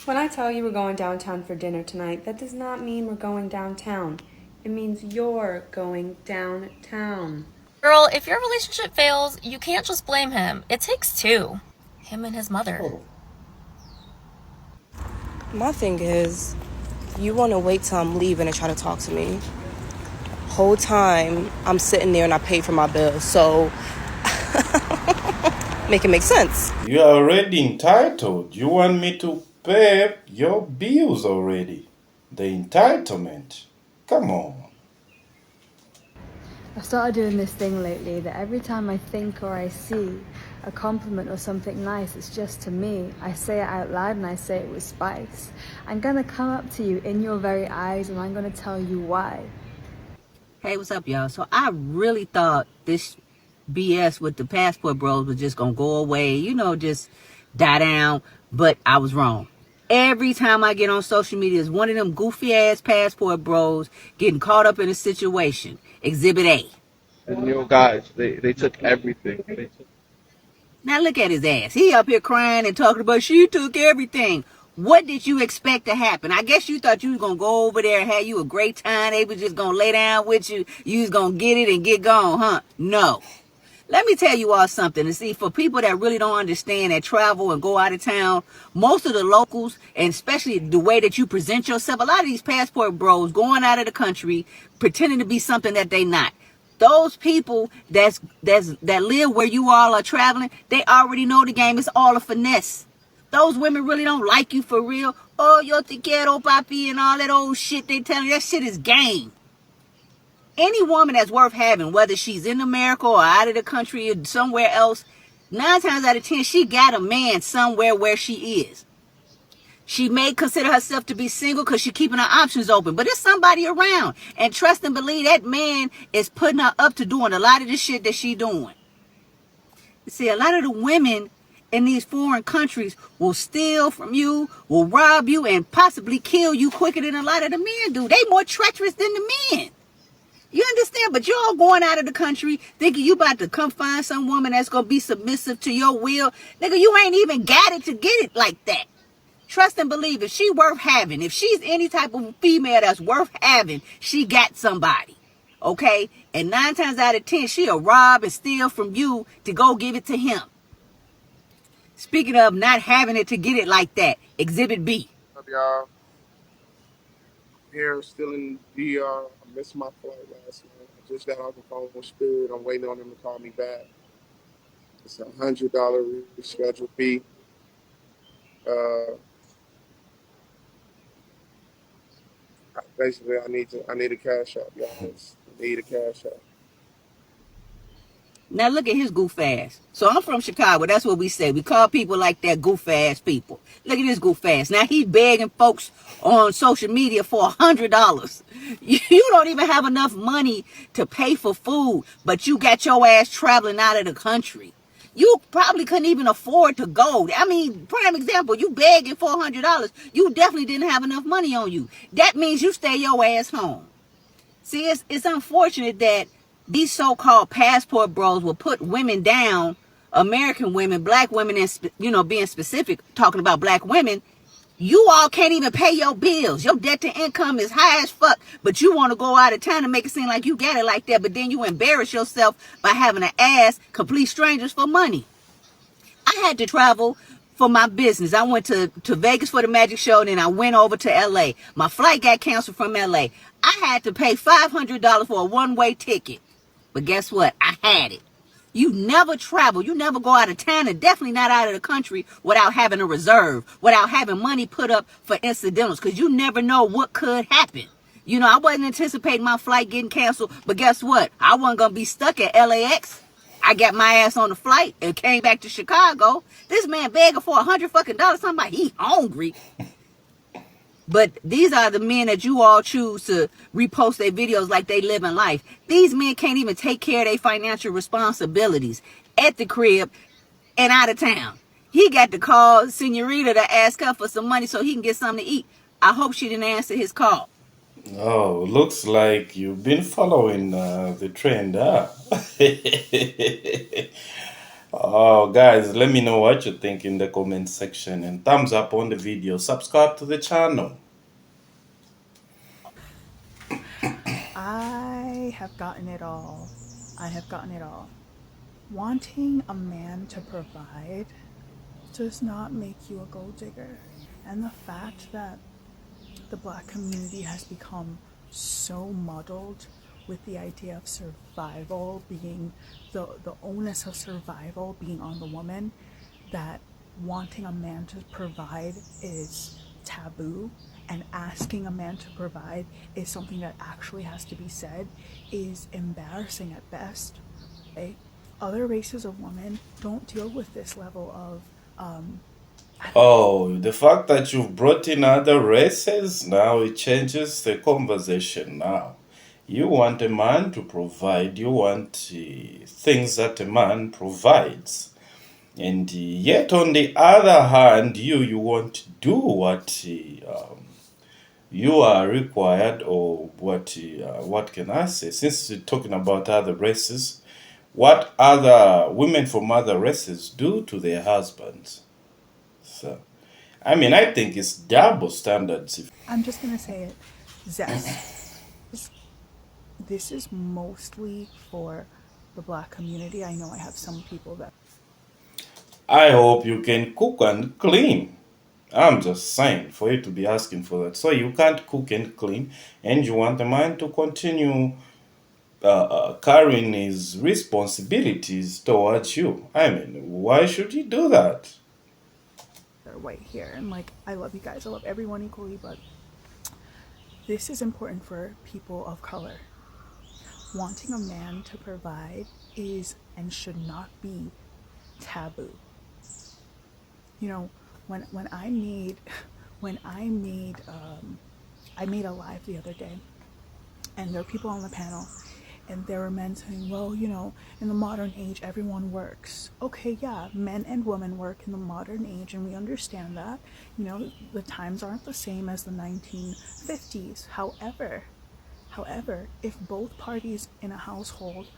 When I tell you we're going downtown for dinner tonight, that does not mean we're going downtown. It means you're going downtown. Girl, if your relationship fails, you can't just blame him. It takes two. Him and his mother. Oh, My thing is, you want to wait till I'm leaving and try to talk to me. Whole time, I'm sitting there and I pay for my bills, so make it make sense. you are already entitled. You want me to pay your bills already. The entitlement. Come on. I've started doing this thing lately that every time I think or I see a compliment or something nice, it's just to me. I say it out loud and I say it with spice. I'm gonna come up to you in your very eyes and I'm gonna tell you why. Hey, what's up, y'all? So I really thought this BS with the passport bros was just gonna go away, just die down, but I was wrong. Every time I get on social media, it's one of them goofy ass passport bros getting caught up in a situation. Exhibit A. And guys, they took everything. Now look at his ass. He up here crying and talking about she took everything. What did you expect to happen? I guess you thought you was going to go over there and have you a great time. They was just going to lay down with you. You was going to get it and get gone, huh? No. Let me tell you all something. And see, for people that really don't understand that travel and go out of town, most of the locals, and especially the way that you present yourself, a lot of these passport bros going out of the country pretending to be something that they not. Those people that live where you all are traveling, they already know the game. It's all a finesse. Those women really don't like you for real. Oh, yo te quiero, papi, and all that old shit they tell you. That shit is game. Any woman that's worth having, whether she's in America or out of the country or somewhere else, 9 times out of 10, she got a man somewhere where she is. She may consider herself to be single because she's keeping her options open, but there's somebody around. And trust and believe that man is putting her up to doing a lot of the shit that she's doing. You see, a lot of the women in these foreign countries will steal from you, will rob you, and possibly kill you quicker than a lot of the men do. They more treacherous than the men. You understand? But you're all going out of the country thinking you about to come find some woman that's going to be submissive to your will. Nigga, you ain't even got it to get it like that. Trust and believe, if she worth having, if she's any type of female that's worth having, she got somebody. Okay? And 9 times out of 10, she'll rob and steal from you to go give it to him. Speaking of not having it to get it like that, Exhibit B. What's up, y'all? Here, still in DR. I missed my flight last night. I just got off the phone with Spirit. I'm waiting on them to call me back. It's $100 rescheduled fee. Basically, I need a cash out, y'all. I need a cash out. Now look at his goof ass. So I'm from Chicago. That's what we say. We call people like that goof ass people. Look at this goof ass. Now he's begging folks on social media for $100. You don't even have enough money to pay for food, but you got your ass traveling out of the country. You probably couldn't even afford to go. I mean, prime example, you begging for $100. You definitely didn't have enough money on you. That means you stay your ass home. See, it's unfortunate that these so-called passport bros will put women down, American women, black women, and being specific, talking about black women. You all can't even pay your bills. Your debt to income is high as fuck, but you want to go out of town and make it seem like you got it like that, but then you embarrass yourself by having to ask complete strangers for money. I had to travel for my business. I went to Vegas for the magic show, and then I went over to LA. My flight got canceled from LA. I had to pay $500 for a one-way ticket. But guess what? I had it. You never travel. You never go out of town, and definitely not out of the country without having a reserve, without having money put up for incidentals, because you never know what could happen. I wasn't anticipating my flight getting canceled, but guess what? I wasn't going to be stuck at LAX. I got my ass on the flight and came back to Chicago. This man begging for $100 somebody, he hungry. But these are the men that you all choose to repost their videos like they live in life. These men can't even take care of their financial responsibilities at the crib and out of town. He got to call Senorita to ask her for some money so he can get something to eat. I hope she didn't answer his call. Oh, looks like you've been following the trend, huh? Oh, guys, let me know what you think in the comment section and thumbs up on the video. Subscribe to the channel. I have gotten it all. I have gotten it all. Wanting a man to provide does not make you a gold digger. And the fact that the black community has become so muddled with the idea of survival being the onus of survival being on the woman, that wanting a man to provide is taboo and asking a man to provide is something that actually has to be said, is embarrassing at best. Okay? Other races of women don't deal with this level of Oh, the fact that you've brought in other races, now it changes the conversation now. You want a man to provide, you want things that a man provides. And yet on the other hand, you want to do what you are required, or what can I say? Since we're talking about other races, what other women from other races do to their husbands. So, I mean, I think it's double standards. I'm just gonna say it, zest. This is mostly for the black community. I know I have some people that I hope you can cook and clean. I'm just saying, for you to be asking for that. So you can't cook and clean, and you want a man to continue carrying his responsibilities towards you. I mean, why should he do that? are white here, and like, I love you guys, I love everyone equally, but this is important for people of color. Wanting a man to provide is and should not be taboo. You know, when I made I made a live the other day, and there were people on the panel, and there were men saying, well, you know, in the modern age everyone works. Okay, yeah, men and women work in the modern age, and we understand that. You know, the times aren't the same as the 1950s. However, if both parties in a household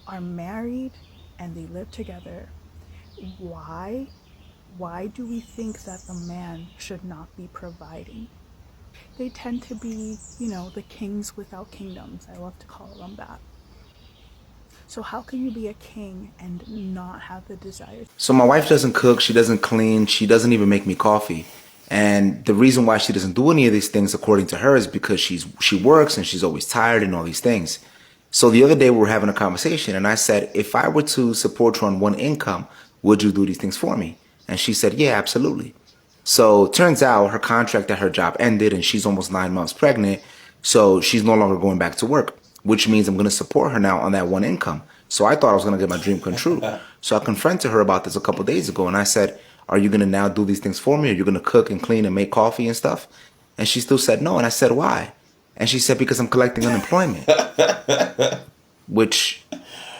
are married and they live together, why do we think that the man should not be providing? They tend to be, you know, the kings without kingdoms. I love to call them that. So how can you be a king and not have the desire? So my wife doesn't cook, she doesn't clean, she doesn't even make me coffee. And the reason why she doesn't do any of these things, according to her, is because she works and she's always tired and all these things. So the other day we were having a conversation and I said, if I were to support you on one income, would you do these things for me? And she said, yeah, absolutely. So turns out her contract at her job ended and she's almost 9 months pregnant. So she's no longer going back to work, which means I'm going to support her now on that one income. So I thought I was going to get my dream come true. So I confronted her about this a couple of days ago and I said, are you going to now do these things for me? Are you going to cook and clean and make coffee and stuff? And she still said no. And I said, why? And she said, because I'm collecting unemployment, which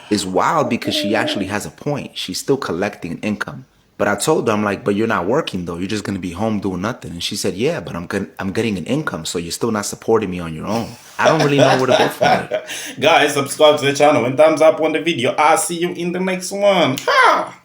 is wild because she actually has a point. She's still collecting an income. But I told her, I'm like, but you're not working though. You're just going to be home doing nothing. And she said, yeah, but I'm getting an income. So you're still not supporting me on your own. I don't really know where to go from it. Guys, subscribe to the channel and thumbs up on the video. I'll see you in the next one. Ha!